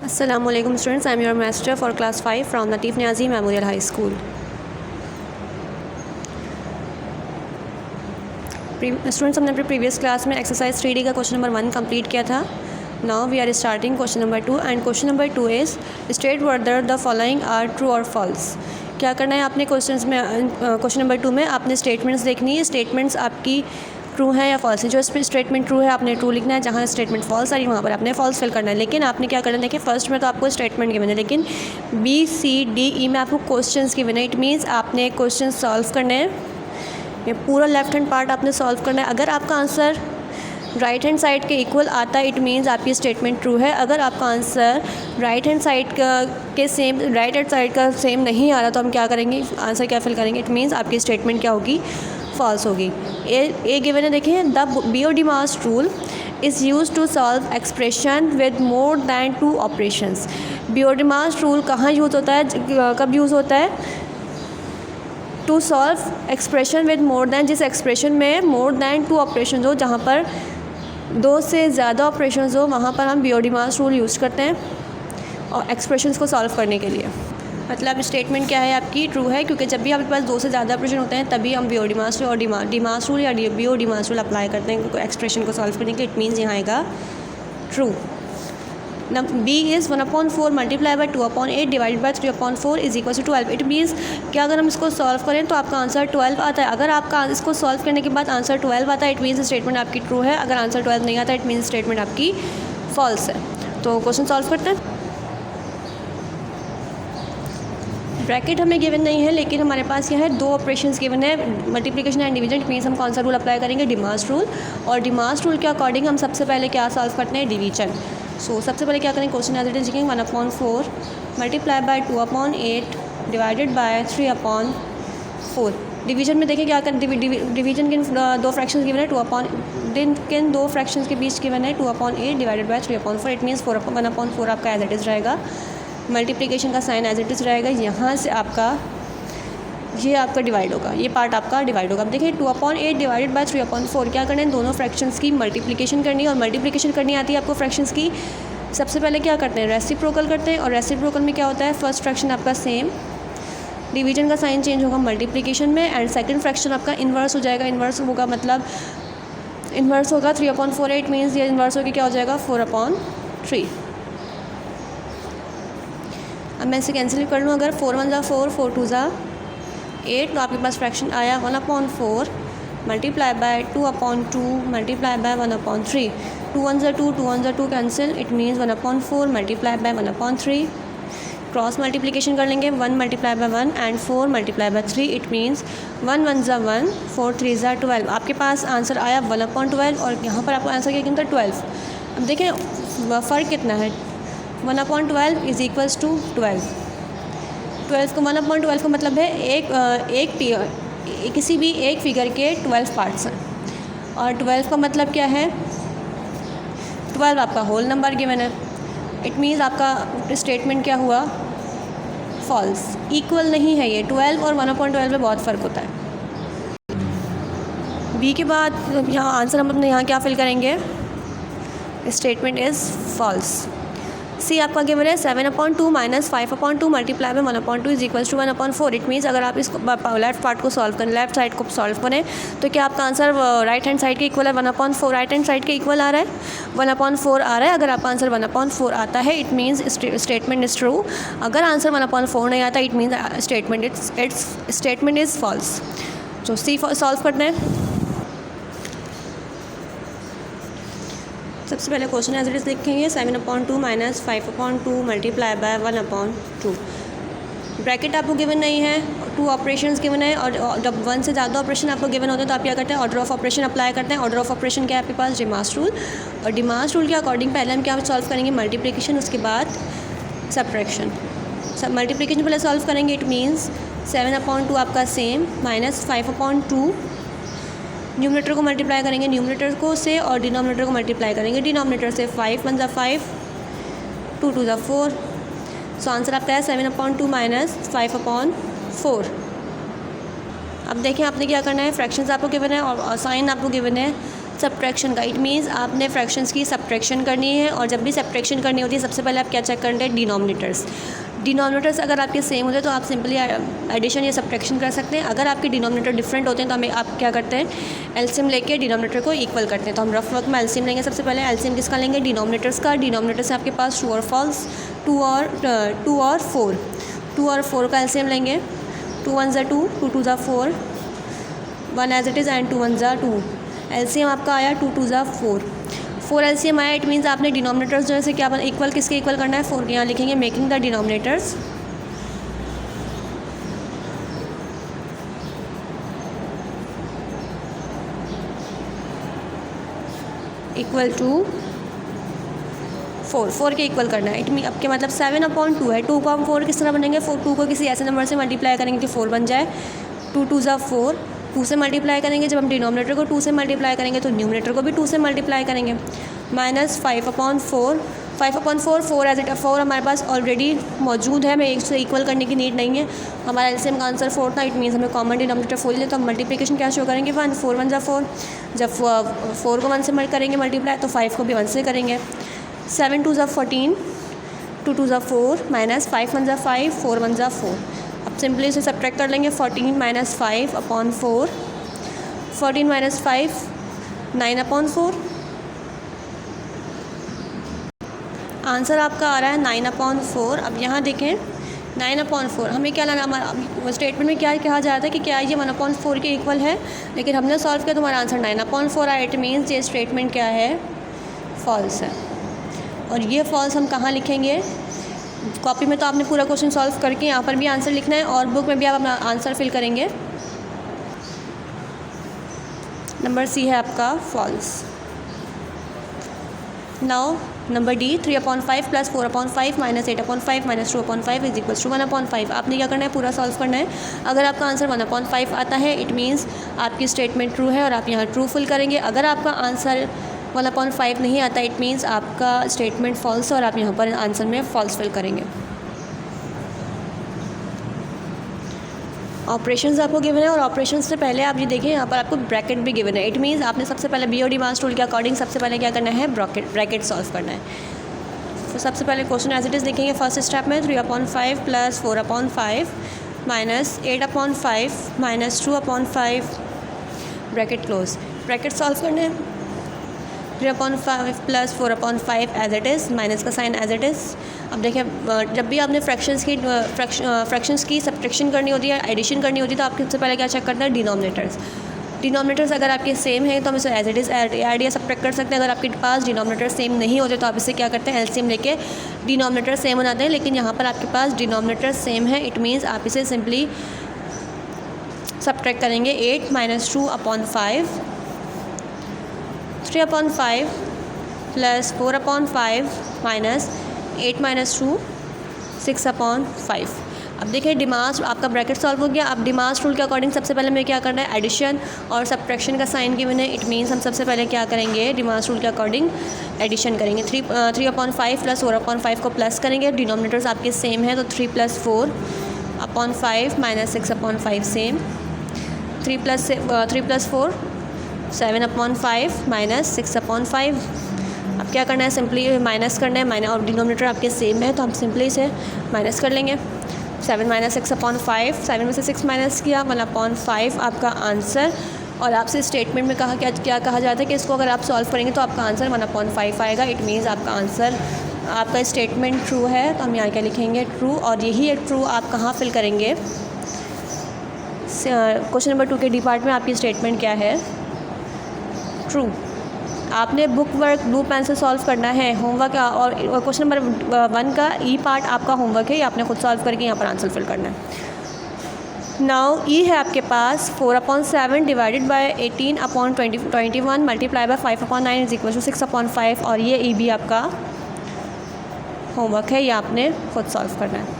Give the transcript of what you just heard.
Assalamualaikum students, I am your master for class 5 from Latif Niazi Memorial High School. Students हमने अपने previous class में exercise 3D का question number 1 complete किया था. Now we are starting question number 2 and question number 2 is state whether the following are true और false. क्या करना है आपने क्वेश्चन नंबर 2 में आपने स्टेटमेंट्स देखनी है. स्टेटमेंट्स आपकी ट्रू है या फॉल्स है. जो स्टेटमेंट ट्रू है आपने ट्रू लिखना है, जहाँ स्टेटमेंट फॉल्स आ रही है वहाँ पर आपने फॉल्स फिल करना है. लेकिन आपने क्या करना है, देखिए फर्स्ट में तो आपको स्टेटमेंट गिवन है, लेकिन बी सी डी ई में आपको क्वेश्चंस गिवन है. इट मीन्स आपने क्वेश्चन सॉल्व करने हैं. ये पूरा लेफ्ट हैंड पार्ट आपने सॉल्व करना है. अगर आपका आंसर राइट हैंड साइड के इक्वल आता है इट मीन्स आपकी स्टेटमेंट ट्रू है. अगर आपका आंसर राइट हैंड साइड का सेम नहीं आ रहा तो हम क्या करेंगे, आंसर क्या फिल करेंगे. इट मीन्स आपकी स्टेटमेंट क्या होगी, फॉल्स होगी. ए गिवन है, देखिए the BODMAS rule is use to solve expression with more than 2 operations. BODMAS rule कहाँ यूज़ होता है, कब यूज़ होता है, to solve expression with more than, जिस एक्सप्रेशन में मोर दैन 2 ऑपरेशन हो, जहाँ पर 2 से ज़्यादा ऑपरेशन हो, वहाँ पर हम बियोडिमास रूल यूज़ करते हैं और एक्सप्रेशंस को सॉल्व करने के लिए. मतलब स्टेटमेंट क्या है आपकी, ट्रू है, क्योंकि जब भी आपके पास 2 से ज़्यादा ऑपरेशन होते हैं तभी हम बियोडिमास रूल और डिमास रूल या बियोडिमास रूल अप्लाई करते हैं एक्सप्रेशन को सॉल्व करने के. इट मीन्स यहाँ आएगा true. B is 1/4 multiply by 2/8 divided by 3/4 is equal to 12. It means कि अगर हम इसको सॉल्व करें तो आपका आंसर 12 आता है. अगर आपका इसको सॉल्व करने के बाद आंसर 12 आता है इट मीन्स स्टेटमेंट आपकी ट्रू है. अगर आंसर 12 नहीं आता इट मीन्स स्टेटमेंट आपकी फॉल्स है. तो क्वेश्चन सॉल्व करते हैं. ब्रैकेट हमें गिवन नहीं है, लेकिन हमारे पास क्या है, 2 ऑपरेशंस गिवन है, मल्टीप्लिकेशन एंड डिवीजन. मीन्स हम कौन सा रूल अप्लाई करेंगे, डिमास रूल. और डिमास रूल के अकॉर्डिंग हम सबसे पहले क्या सॉल्व करते हैं, डिवीजन. सो सबसे पहले क्या करेंगे, क्वेश्चन एज इट इज लिखेंगे 1/4 multiply by 2/8 divided by 3/4. Division में देखिए क्या करें, डिवीजन के 2 फ्रैक्शंस गिवन है, 2 फ्रैक्शंस के बीच गिवन है 2/8 डिवाइडेड बाय 3/4. इट मीन्स 1/4 आपका एज इट इज़ रहेगा. मल्टीप्लिकेशन का साइन एज इट इज़ रहेगा. यहाँ से ये आपका डिवाइड होगा, ये पार्ट आपका डिवाइड होगा. अब देखिए 2/8 डिवाइडेड बाय 3/4 क्या करना है, दोनों फ्रैक्शंस की मल्टीप्लिकेशन करनी है. और मल्टीप्लिकेशन करनी आती है आपको फ्रैक्शंस की. सबसे पहले क्या करते हैं, रेसिप्रोकल करते हैं. और रेसिप्रोकल में क्या होता है, फर्स्ट फ्रैक्शन आपका सेम, डिवीजन का साइन चेंज होगा मल्टीप्लिकेशन में, एंड सेकेंड फ्रैक्शन आपका इन्वर्स हो जाएगा. इन्वर्स होगा मतलब इन्वर्स होगा 3/4. इट मीन्स ये इन्वर्स होकर क्या हो जाएगा, 4/3. अब मैं इसे कैंसिल कर लूँ. अगर 4 1 ज़ा 4, 4 2 ज़ा 8, तो आपके पास फ्रैक्शन आया 1/4 मल्टीप्लाई बाय 2/2 मल्टीप्लाई बाय 1/3. 2 1 ज़ा 2, 2 1 ज़ा 2 cancel. It means 1/4 multiply by 1/3. Cross multiplication कर लेंगे, 1 multiply by 1 and 4 multiply by 3. It means 1 1 ज़ा 1, 4 3 ज़ा 12. आपके पास आंसर आया 1/12 और यहाँ पर आपको आंसर क्या कितना था, 12. अब देखें फ़र्क कितना है, 1/12 इज़ इक्वल्स टू 12. 12 को 1/12 का मतलब है किसी भी एक फिगर के 12 पार्ट्स हैं. और 12 का मतलब क्या है, 12 आपका होल नंबर गिवन है. इट मीन्स आपका स्टेटमेंट क्या हुआ, फॉल्स. इक्वल नहीं है ये. 12 और 1/12 में बहुत फ़र्क होता है. बी के बाद यहाँ आंसर हम अपने यहाँ क्या फिल करेंगे, स्टेटमेंट इज़ फॉल्स. सी आपका गिवन है 7/2 माइनस 5/2 मल्टीप्लाई में 1/2 is equals to 1/4. It means अगर आप इसको लेफ्ट पार्ट को सॉल्व करें, लेफ्ट साइड को सॉल्व करें, तो क्या आपका आंसर राइट हैंड साइड के इक्वल है, 1/4 राइट हैंड साइड के इक्वल आ रहा है, 1/4 आ रहा है. अगर आपका आंसर 1/4 आता है it means statement is true. अगर आंसर 1/4 नहीं आता it means statement is false. तो सी सॉल्व करते हैं. सबसे पहले क्वेश्चन एज इट इज़ लिखेंगे 7/2 माइनस 5/2 मल्टीप्लाई बाय 1/2. ब्रैकेट आपको गिवन नहीं है, 2 ऑपरेशंस गिवन है. और जब 1 से ज़्यादा ऑपरेशन आपको गिवन होते हैं तो आप क्या करते हैं, ऑर्डर ऑफ ऑपरेशन अप्लाई करते हैं. ऑर्डर ऑफ ऑपरेशन क्या है आपके पास, डिमास रूल. और डिमास रूल के अकॉर्डिंग पहले हम क्या सॉल्व करेंगे, मल्टीप्लिकेशन, उसके बाद सब्ट्रैक्शन. मल्टीप्लिकेशन पहले सॉल्व करेंगे. इट मीन्स 7/2 आपका सेम माइनस 5/2 न्यूमरेटर को मल्टीप्लाई करेंगे न्यूमरेटर को से, और डिनोमिनेटर को मल्टीप्लाई करेंगे डिनोमिनेटर से. 5 1 ज़ा 5, 2 2 ज़ा 4. सो आंसर आपका है 7/2 माइनस 5/4. अब देखें आपने क्या करना है, फ्रैक्शंस आपको गिवन है और साइन आपको गिवन है. सब्ट्रैक्शन का, इट मीन्स आपने फ्रैक्शंस की सब्ट्रैक्शन करनी है, और जब भी सब्ट्रैक्शन करनी होती है सबसे पहले आप क्या चेक करते हैं, डिनोमिनेटर्स। डिनोमिनेटर्स अगर आपके सेम होते हैं तो आप सिंपली एडिशन या सब्ट्रैक्शन कर सकते हैं। अगर आपके डिनोमिनेटर डिफरेंट होते हैं तो हमें आप क्या करते हैं, एलसीएम लेके डिनोमिनेटर को इक्वल करते हैं। तो हम रफ वर्क में एलसीएम लेंगे। सबसे पहले एलसीएम किसका लेंगे, डिनोमिनेटर्स का। डिनोमिनेटर से आपके पास ट्रू और फॉल्स, टू और फोर का एलसीएम लेंगे। 2 1 ज़ा 2, 2 2 ज़ा 4, 1 एज इट इज़ एंड 2 1 ज़ा 2। एलसीएम आपका आया 2 2 ज़ा 4। 4 एलसीएम आया, इट मीन्स आपने डिनोमिनेटर्स जो है क्या इक्वल, किसके इक्वल करना है, 4 के। यहाँ लिखेंगे making the denominators equal to 4 के इक्वल करना है। इट मीन आपके मतलब 7/2 है। 2 को हम 4 किस तरह बनेंगे, 2 को किसी ऐसे नंबर से मल्टीप्लाई करेंगे कि 4 बन जाए। 2 2 ज़ा 4, 2 से मल्टीप्लाई करेंगे। जब हम डिनोमिनेटर को 2 से मल्टीप्लाई करेंगे तो न्यूमिनेटर को भी 2 से मल्टीप्लाई करेंगे। माइनस 5/4, 5/4, 4 एज इट 4 हमारे पास ऑलरेडी मौजूद है, हमें एक से इक्वल करने की नीड नहीं है। हमारा एलसीएम का आंसर 4 था, इट मीन्स हमें कॉमन डिनोमिनेटर 4 ले, तो हम मल्टीप्लिकेशन क्या शो करेंगे, 1, 4 1 ज़ा 4। जब 4 को 1 से करेंगे मल्टीप्लाई तो 5 को भी 1 से करेंगे। 7 2 ज़ा 14, 2 2 ज़ा 4, माइनस 5 1 ज़ा 5, 4 1 ज़ा 4। अब सिंपली इसे सब्ट्रैक्ट कर लेंगे। 14 माइनस 5/4, 14 माइनस 5, 9/4। आंसर आपका आ रहा है 9/4। अब यहाँ देखें 9/4 हमें क्या लगा, हमारा स्टेटमेंट में क्या कहा जा रहा था कि क्या ये 1/4 के इक्वल है, लेकिन हमने सॉल्व किया तो हमारा आंसर 9/4 आया। इट मीन्स ये स्टेटमेंट क्या है, फॉल्स है। और ये फॉल्स हम कहाँ लिखेंगे, कॉपी में तो आपने पूरा क्वेश्चन सॉल्व करके यहाँ पर भी आंसर लिखना है, और बुक में भी आप अपना आंसर फिल करेंगे। नंबर सी है आपका फॉल्स। Now number D, 3/5 + 4/5 - 8/5 - 2/5 = 1/5। आपने क्या करना है, पूरा सॉल्व करना है। अगर आपका आंसर 1/5 आता है इट मीन्स आपकी स्टेटमेंट ट्रू है और आप यहाँ ट्रू फिल करेंगे। अगर आपका आंसर 1/5 नहीं आता इट मीन्स आपका स्टेटमेंट फॉल्स है और आप यहाँ पर आंसर में फॉल्स फिल करेंगे। ऑपरेशंस आपको गिवन है, और ऑपरेशंस से पहले आप ये देखें यहाँ पर आपको ब्रैकेट भी गिवन है। इट मीन्स आपने सबसे पहले BOD मास रूल के अकॉर्डिंग सबसे पहले क्या करना है, ब्रैकेट सॉल्व करना है। तो सबसे पहले क्वेश्चन एज इट इज़ देखेंगे। फर्स्ट स्टेप में 3/5 + 4/5 - 8/5 - 2/5 ब्रैकेट क्लोज। ब्रैकेट सॉल्व करने हैं। 3/5 + 4/5 एज इट इज़, माइनस का साइन एज इट इज़। अब देखिए जब भी आपने फ्रैक्शंस की सब्ट्रैक्शन करनी होती है, एडिशन करनी होती है, तो आपके सबसे पहले क्या चेक करना है, डिनोमिनेटर्स अगर आपके सेम है तो हम इसे एज इट इज़ ऐड या सब्ट्रैक्ट कर सकते हैं। अगर आपके पास डिनोमिनेटर सेम नहीं होते तो आप इसे क्या करते हैं, एलसीएम लेके डिनोमिनेटर सेम बनाते हैं। लेकिन यहाँ पर आपके पास डिनोमिनेटर सेम है, इट मीन्स आप इसे सिंपली सब्ट्रैक्ट करेंगे। 8 - 2/5, 3/5 + 4/5 - 8 - 2 6/5। अब देखिए डिमास आपका ब्रैकेट सॉल्व हो गया। अब डिमास रूल के अकॉर्डिंग सबसे पहले हमें क्या करना है, एडिशन और सब्ट्रैक्शन का साइन गिवन है। इट मीन्स हम सबसे पहले क्या करेंगे, डिमास रूल के अकॉर्डिंग एडिशन करेंगे। 3/5 + 4/5 को प्लस करेंगे। डिनोमिनेटर्स आपके सेम है तो 3 + 4/5 - 6/5 सेम। 3 + 4 7/5 - 6/5। अब क्या करना है, सिंपली माइनस करना है। और डिनोमिनेटर आपके सेम है तो हम सिंपली इसे माइनस कर लेंगे। 7 - 6/5, 7 में से 6 माइनस किया, 1/5 आपका आंसर। और आपसे स्टेटमेंट में क्या कहा जाता है कि इसको अगर आप सॉल्व करेंगे तो आपका आंसर 1/5 आएगा। इट मीन्स आपका आंसर, आपका स्टेटमेंट ट्रू है, तो हम यहाँ क्या लिखेंगे, ट्रू। और यही ट्रू आप कहाँ फिल करेंगे, क्वेश्चन नंबर 2 के डी पार्ट में आपकी स्टेटमेंट क्या है, ट्रू। आपने बुक वर्क ब्लू पेन से सॉल्व करना है होमवर्क, और क्वेश्चन नंबर 1 का ई पार्ट आपका होमवर्क है, ये आपने खुद सॉल्व करके यहाँ पर आंसर फिल करना है। नाउ ई है आपके पास 4/7 / 18/21 × 5/9 = 6/5, और ये ई भी आपका होमवर्क है, ये आपने खुद सॉल्व करना है।